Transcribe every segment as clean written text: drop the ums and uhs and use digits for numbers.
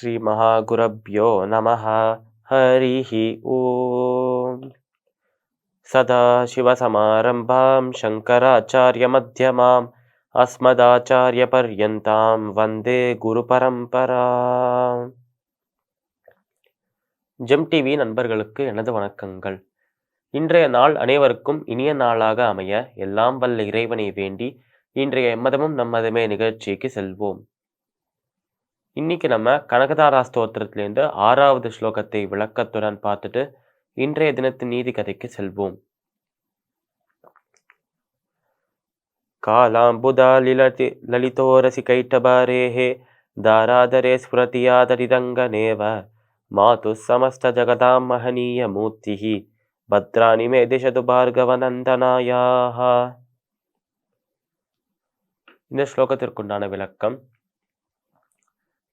ஸ்ரீ மகாகுரப்யோ நமஹ. ஹரிஹி ஓம். சதாசிவசமாரம்பாம் சங்கராச்சார்யமத்யமாம் அஸ்மதாச்சார்யபர்யந்தாம் வந்தே குரு பரம்பராம். GeM TV நண்பர்களுக்கு எனது வணக்கங்கள். இன்றைய நாள் அனைவருக்கும் இனிய நாளாக அமைய எல்லாம் வல்ல இறைவனை வேண்டி இன்றைய எம்மதமும் நம்மதமே நிகழ்ச்சிக்கு செல்வோம். இன்னைக்கு நம்ம கனகதாரா ஸ்தோத்திரத்திலேருந்து 6வது ஸ்லோகத்தை விளக்கத்துடன் பார்த்துட்டு இன்றைய தினத்தின் நீதி கதைக்கு செல்வோம். காலாம்புதா லலிதோரசி கைட்டபாரேஹே தாராதரே ஸ்புரதியாதரிதங்கநேவ மாது சமஸ்த ஜகதாம் மஹனீய மூர்த்திஹி பத்ராணி மே திஷது பார்கவநந்தனாயாஹ. இந்த ஸ்லோகத்திற்குண்டான விளக்கம்.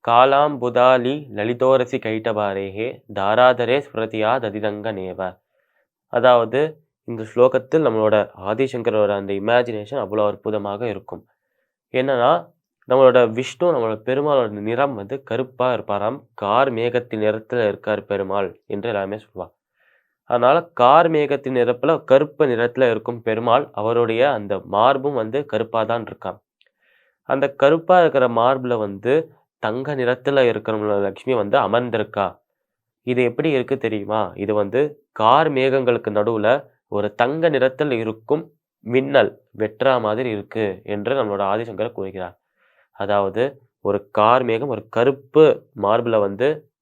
காலாம்புதாலி லலிதோரசி கைட்டபாரேஹே தாராதரே ஸ்பிருதியாதரிதங்கநேவ. அதாவது இந்த ஸ்லோகத்தில் நம்மளோட ஆதிசங்கரோட அந்த இமேஜினேஷன் அவ்வளோ அற்புதமாக இருக்கும். என்னன்னா, நம்மளோட விஷ்ணு, நம்மளோட பெருமாளோட நிறம் கருப்பாக இருப்பாராம். கார் மேகத்தின் நிறத்தில் இருக்கார் பெருமாள் என்று எல்லாமே சொல்லுவாங்க. அதனால கார் மேகத்தின் நிறப்பில் கருப்பு நிறத்தில் இருக்கும் பெருமாள், அவருடைய அந்த மார்பும் கருப்பாக தான் இருக்கான். அந்த கருப்பாக இருக்கிற மார்பில் தங்க நிறத்தில் இருக்கிற லக்ஷ்மி அமர்ந்திருக்கா. இது எப்படி இருக்கு தெரியுமா? இது கார் மேகங்களுக்கு நடுவில் ஒரு தங்க நிறத்தில் இருக்கும் மின்னல் வெற்றா மாதிரி இருக்கு என்று நம்மளோட ஆதிசங்கர் கூறுகிறார். அதாவது ஒரு கார் மேகம் ஒரு கருப்பு மார்பில்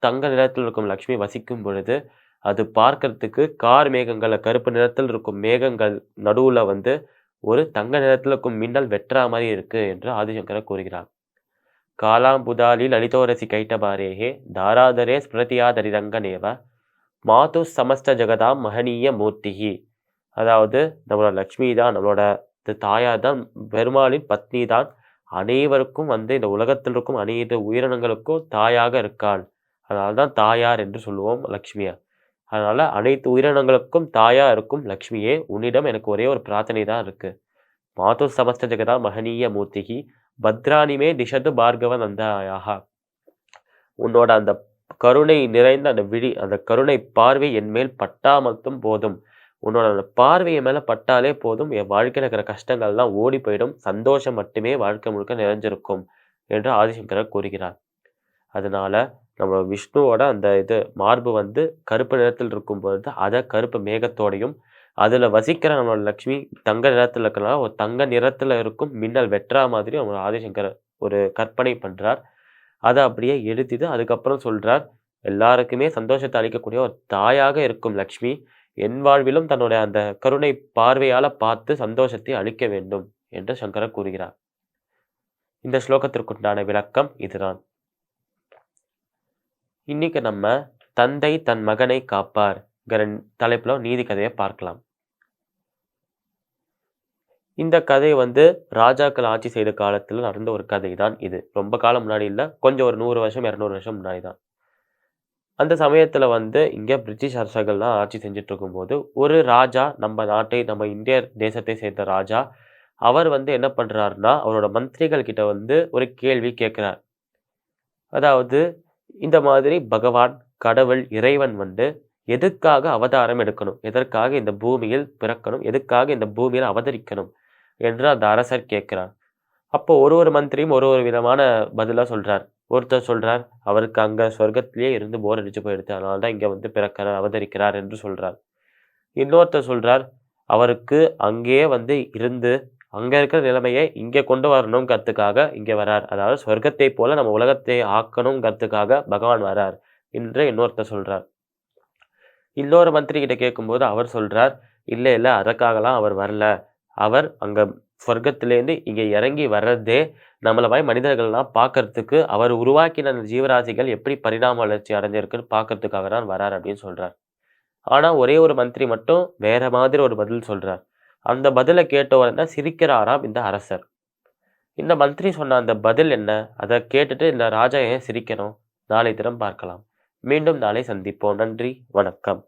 தங்க நிறத்தில் இருக்கும் லக்ஷ்மி வசிக்கும் பொழுது அது பார்க்கறதுக்கு கார் மேகங்களில் கருப்பு நிறத்தில் இருக்கும் மேகங்கள் நடுவில் ஒரு தங்க நிறத்தில் இருக்கும் மின்னல் வெற்றா மாதிரி இருக்கு என்று ஆதிசங்கர் கூறுகிறார். காலாம்புதாலி லலிதோரசி கைட்டபாரேஹே தாராதரே ஸ்பிருதியாதரிதங்கநேவ மாது சமஸ்த ஜகதாம் மஹனீய மூர்த்திஹி. அதாவது நம்மளோட லக்ஷ்மி தான், நம்மளோட தாயார் தான், பெருமாளின் பத்னி தான், அனைவருக்கும் இந்த உலகத்தில் இருக்கும் அனைத்து உயிரினங்களுக்கும் தாயாக இருக்காள். அதனால தான் தாயார் என்று சொல்லுவோம் லக்ஷ்மியை. அதனால அனைத்து உயிரினங்களுக்கும் தாயா இருக்கும் லக்ஷ்மியே, உன்னிடம் எனக்கு ஒரே ஒரு பிரார்த்தனை தான் இருக்கு. மாது சமஸ்த ஜெகதா மஹனீய மூர்த்திகி பத்ராணிமே திஷது பார்கவன் நந்தாயாக. உன்னோட அந்த கருணை நிறைந்த அந்த விழி, அந்த கருணை பார்வை என் மேல் பட்டா மட்டும் போதும். உன்னோட அந்த பார்வையை மேலே பட்டாலே போதும், என் வாழ்க்கையில் இருக்கிற கஷ்டங்கள்லாம் ஓடி போயிடும், சந்தோஷம் மட்டுமே வாழ்க்கை முழுக்க நிறைஞ்சிருக்கும் என்று ஆதிசங்கரர் கூறுகிறார். அதனால நம்ம விஷ்ணுவோட அந்த மார்பு கருப்பு நிறத்தில் இருக்கும் பொழுது அதை கருப்பு மேகத்தோடையும், அதில் வசிக்கிற நம்மளோட லக்ஷ்மி தங்க நிறத்தில் இருக்கலாம், ஒரு தங்க நிறத்தில் இருக்கும் மின்னல் வெற்றா மாதிரி நம்மளோட ஆதிசங்கர் ஒரு கற்பனை பண்ணுறார். அதை அப்படியே எழுதிட்டு அதுக்கப்புறம் சொல்கிறார், எல்லாருக்குமே சந்தோஷத்தை அளிக்கக்கூடிய ஒரு தாயாக இருக்கும் லக்ஷ்மி என் வாழ்விலும் தன்னுடைய அந்த கருணை பார்வையால் பார்த்து சந்தோஷத்தை அளிக்க வேண்டும் என்று சங்கரர் கூறுகிறார். இந்த ஸ்லோகத்திற்குண்டான விளக்கம் இதுதான். இன்னைக்கு நம்ம தந்தை தன் மகனை காப்பார் தலைப்புல நீதி கதையை பார்க்கலாம். இந்த கதை ராஜாக்கள் ஆட்சி செய்த காலத்தில் நடந்த ஒரு கதை தான் இது. ரொம்ப காலம் முன்னாடி இல்லை, கொஞ்சம் ஒரு 100 வருஷம் 200 வருஷம் முன்னாடி தான். அந்த சமயத்தில் இங்கே பிரிட்டிஷ் அரசர்கள்லாம் ஆட்சி செஞ்சுட்டு இருக்கும்போது ஒரு ராஜா, நம்ம நாட்டை, நம்ம இந்திய தேசத்தை சேர்ந்த ராஜா, அவர் என்ன பண்ணுறாருன்னா, அவரோட மந்திரிகள் கிட்ட ஒரு கேள்வி கேட்குறார். அதாவது இந்த மாதிரி பகவான், கடவுள், இறைவன் எதுக்காக அவதாரம் எடுக்கணும், எதற்காக இந்த பூமியில் பிறக்கணும், எதுக்காக இந்த பூமியில் அவதரிக்கணும் என்று அந்த அரசர் கேட்கிறார். அப்போ ஒரு மந்திரியும் ஒரு விதமான பதிலாக சொல்றார். ஒருத்தர் சொல்றார், அவருக்கு அங்கே சொர்க்கத்திலேயே இருந்து போர் அடிச்சு போயிடுது, அதனால தான் இங்கே பிறக்கிறார், அவதரிக்கிறார் என்று சொல்றார். இன்னொருத்தர் சொல்றார், அவருக்கு அங்கேயே இருந்து அங்கே இருக்கிற நிலைமையை இங்கே கொண்டு வரணுங்கிறதுக்காக இங்கே வரார், அதாவது சொர்க்கத்தை போல நம்ம உலகத்தை ஆக்கணுங்கிறதுக்காக பகவான் வரார் என்று இன்னொருத்தர் சொல்றார். இன்னொரு மந்திரி கிட்ட கேட்கும்போது அவர் சொல்றார், இல்லை அதற்காகலாம் அவர் வரல, அவர் அங்கே சொர்க்கத்திலேருந்து இங்கே இறங்கி வர்றதே நம்மள மனிதர்கள்லாம் பார்க்கறதுக்கு, அவர் உருவாக்கின அந்த ஜீவராசிகள் எப்படி பரிணாம வளர்ச்சி அடைஞ்சிருக்குன்னு பார்க்கறதுக்காக தான் வரார் அப்படின்னு சொல்றார். ஆனால் ஒரே ஒரு மந்திரி மட்டும் வேற மாதிரி ஒரு பதில் சொல்றார். அந்த பதிலை கேட்ட உடனே சிரிக்கிறாராம் இந்த அரசர். இந்த மந்திரி சொன்ன அந்த பதில் என்ன, அதை கேட்டுட்டு இந்த ராஜா ஏன் சிரிக்கணும்? நாளை தினம் பார்க்கலாம். மீண்டும் நாளை சந்திப்போம். நன்றி, வணக்கம்.